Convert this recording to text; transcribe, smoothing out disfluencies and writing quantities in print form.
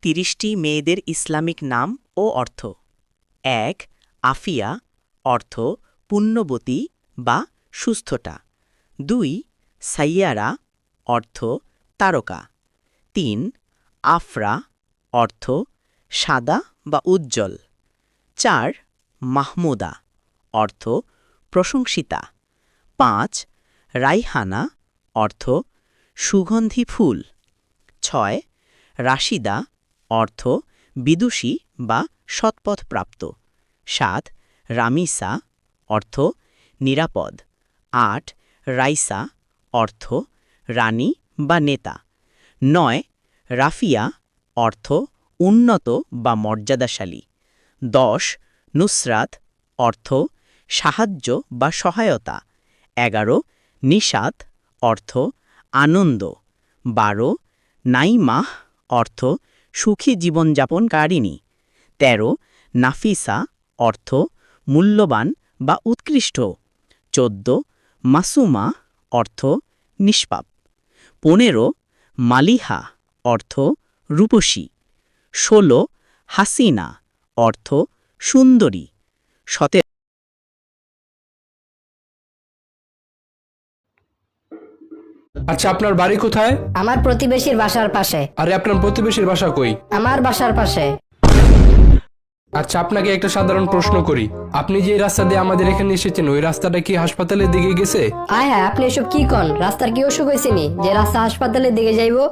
30টি মেয়েদের ইসলামিক নাম ও অর্থ। ১ আফিয়া, অর্থ পুণ্যবতী বা সুস্থতা। ২ সাইয়ারা, অর্থ তারকা। ৩ আফরা, অর্থ সাদা বা উজ্জ্বল। ৪ মাহমুদা, অর্থ প্রশংসিতা। ৫ রাইহানা, অর্থ সুগন্ধি ফুল। ৬ রাশিদা, অর্থ বিদুষী বা সৎপথপ্রাপ্ত। ৭ রামিসা, অর্থ নিরাপদ। ৮ রাইসা, অর্থ রানী বা নেতা। ৯ রাফিয়া, অর্থ উন্নত বা মর্যাদাশালী। ১০ নুসরাত, অর্থ সাহায্য বা সহায়তা। ১১ নিশাত, অর্থ আনন্দ। ১২ নাইমাহ, অর্থ সুখী জীবনযাপনকারিণী। ১৩ নাফিসা, অর্থ মূল্যবান বা উৎকৃষ্ট। ১৪ মাসুমা, অর্থ নিষ্পাপ। ১৫ মালিহা, অর্থ রূপসী। ১৬ হাসিনা, অর্থ সুন্দরী। ১৭ আচ্ছা, আপনার বাড়ি কোথায়? আমার প্রতিবেশীর বাসার পাশে। আরে, আপনার প্রতিবেশীর বাসা কই? আমার বাসার পাশে। আচ্ছা, আপনাকে একটা সাধারণ প্রশ্ন করি। আপনি যে রাস্তা দিয়ে আমাদের এখানে এসেছেন, ওই রাস্তাটা কি হাসপাতালের দিকে গেছে? আয় হ্যাঁ, আপনি এসব কি কন? রাস্তার কি অসুখ হয়েছে নি যে রাস্তা হাসপাতালের দিকে যাইবো?